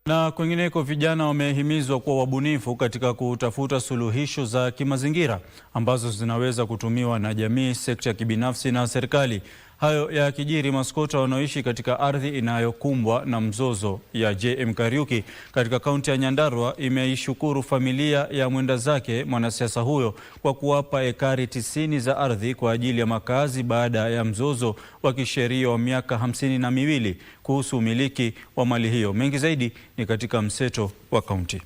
Na kwingineko, vijana wamehimizwa kuwa wabunifu katika kutafuta suluhisho za kimazingira ambazo zinaweza kutumiwa na jamii, sekta ya kibinafsi na serikali. Hayo yakijiri, maskota wanaoishi katika ardhi inayokumbwa na mzozo ya JM Kariuki katika kaunti ya Nyandarua imeishukuru familia ya mwenda zake mwanasiasa huyo kwa kuwapa ekari 90 za ardhi kwa ajili ya makazi baada ya mzozo wa kisheria wa miaka 52 kuhusu umiliki wa mali hiyo. Mengi zaidi ni katika mseto wa kaunti.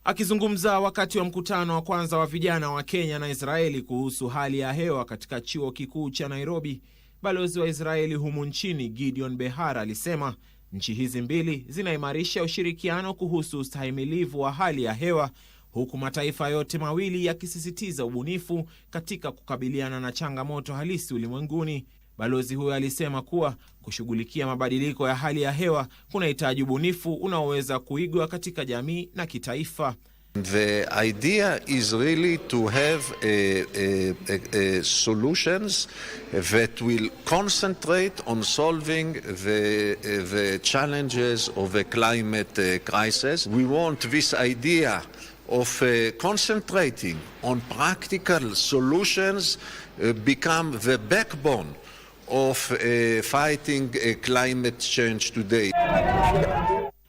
Akizungumza wakati wa mkutano wa kwanza wa vijana wa Kenya na Israeli kuhusu hali ya hewa katika chuo kikuu cha Nairobi, balozi wa Israeli humu nchini Gideon Behara alisema nchi hizi mbili zinaimarisha ushirikiano kuhusu ustahimilivu wa hali ya hewa, huku mataifa yote mawili yakisisitiza ubunifu katika kukabiliana na changamoto halisi ulimwenguni. Balozi huyo alisema kuwa kushughulikia mabadiliko ya hali ya hewa kunahitaji ubunifu unaoweza kuigwa katika jamii na kitaifa. The idea is really to have solutions that will concentrate on solving the challenges of the climate crisis. We want this idea of concentrating on practical solutions become the backbone of fighting climate change today.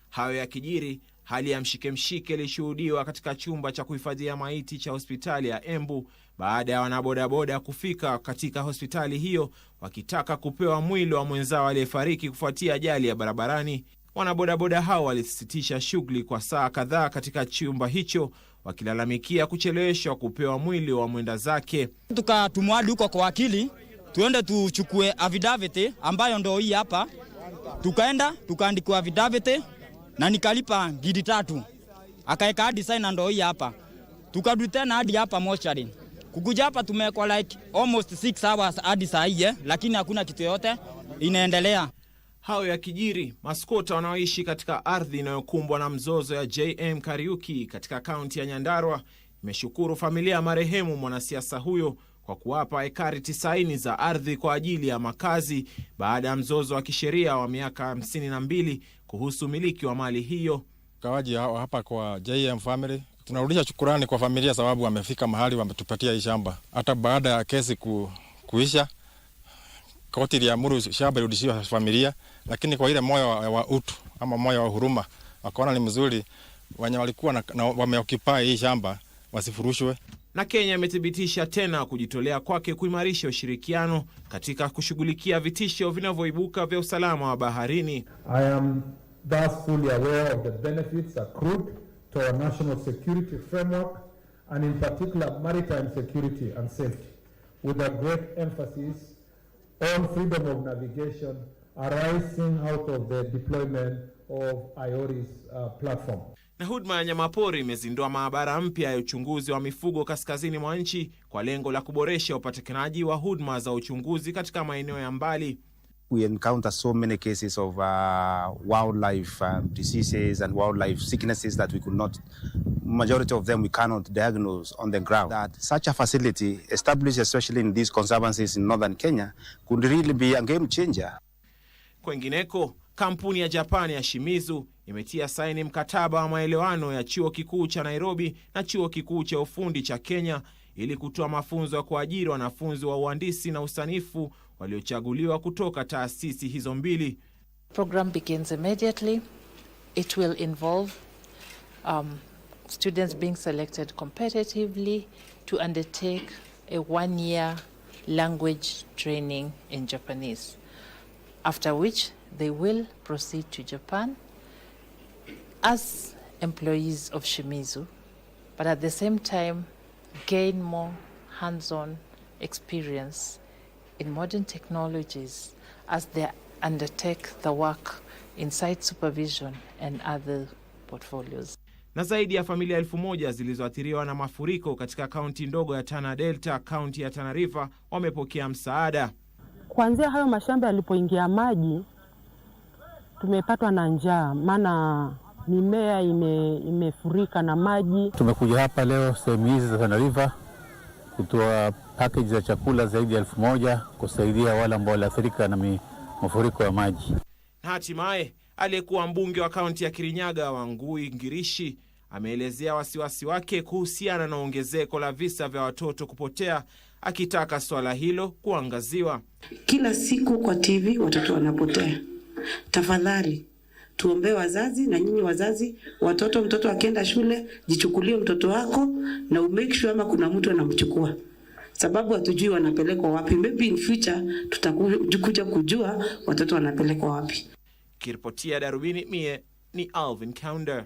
Hayo yakijiri, hali ya mshike ilishuhudiwa katika chumba cha kuhifadhia maiti cha hospitali ya Embu baada ya wanabodaboda kufika katika hospitali hiyo wakitaka kupewa mwili wa mwenzao aliyefariki kufuatia ajali ya barabarani. Wanabodaboda hao walisitisha shughuli kwa saa kadhaa katika chumba hicho wakilalamikia kucheleweshwa kupewa mwili wa mwenda zake. Tukatumwa huko kwa wakili tuende tuchukue affidavit ambayo ndio hii hapa. Tukaenda tukaandikwa affidavit na nikalipa gidi 3. Akaeka hadi sign ndio hii hapa. Tukarudi tena hadi hapa mochari. Kukuja hapa tumekuwa like almost 6 hours hadi saa hii, lakini hakuna kitu yote inaendelea. Hayo yakijiri, maskota wanaoishi katika ardhi inayokumbwa na mzozo ya JM Kariuki katika kaunti ya Nyandarua imeshukuru familia ya marehemu mwanasiasa huyo kwa kuwapa ekari 90 za ardhi kwa ajili ya makazi baada ya mzozo wa kisheria wa miaka 52 kuhusu umiliki wa mali hiyo. Kawaji hapa kwa JM family, tunarudisha shukrani kwa familia sababu wamefika mahali wametupatia hii shamba. Hata baada ya kesi kuisha, koti iliamuru shamba irudishiwe familia, lakini kwa ile moyo wa utu ama moyo wa huruma wakaona ni mzuri wenye walikuwa wameoccupy hii shamba wasifurushwe. Na Kenya imethibitisha tena kujitolea kwake kuimarisha ushirikiano katika kushughulikia vitisho vinavyoibuka vya usalama wa baharini. I am thus fully aware of the benefits accrued to our national security framework and in particular maritime security and safety, with a great emphasis on freedom of navigation arising out of the deployment of IORIS platform. Na huduma ya nyamapori imezindua maabara mpya ya uchunguzi wa mifugo kaskazini mwa nchi kwa lengo la kuboresha upatikanaji wa huduma za uchunguzi katika maeneo ya mbali. We encounter so many cases of wildlife diseases and wildlife sicknesses that we could not, majority of them we cannot diagnose on the ground. That such a facility established especially in these conservancies in northern Kenya could really be a game changer. Kwengineko, kampuni ya Japani ya Shimizu imetia saini mkataba wa maelewano ya chuo kikuu cha Nairobi na chuo kikuu cha ufundi cha Kenya ili kutoa mafunzo ya kuajiri wanafunzi wa uhandisi na usanifu waliochaguliwa kutoka taasisi hizo mbili. Program begins immediately. It will involve students being selected competitively to undertake a 1-year language training in Japanese, after which they will proceed to Japan as employees of Shimizu, but at the same time gain more hands-on experience in modern technologies as they undertake the work in site supervision and other portfolios. Na zaidi ya familia 1000 zilizoathiriwa na mafuriko katika kaunti ndogo ya Tana Delta, kaunti ya Tana River wamepokea msaada. Kuanzia hayo mashamba yalipoingia maji tumepatwa na njaa, maana mimea imefurika na maji. Tumekuja hapa leo sehemu hizi za Tana River kutoa package za chakula zaidi ya 1000 kusaidia wale ambao waliathirika na mafuriko ya maji. Na hatimaye Aliyekuwa mbunge wa kaunti ya Kirinyaga Wangui Ngirishi ameelezea wasiwasi wake kuhusiana na ongezeko la visa vya watoto kupotea, akitaka swala hilo kuangaziwa. Kila siku kwa TV watoto wanapotea. Tafadhali tuombe wazazi, na nyinyi wazazi, mtoto akienda shule, jichukulie mtoto wako na umake sure ama kuna mtu anamchukua. Sababu hatujui wanapelekwa wapi. Maybe in future tutakuja kujua watoto wanapelekwa wapi. Kiripotia Darubini, mie ni Alvin Kaunder.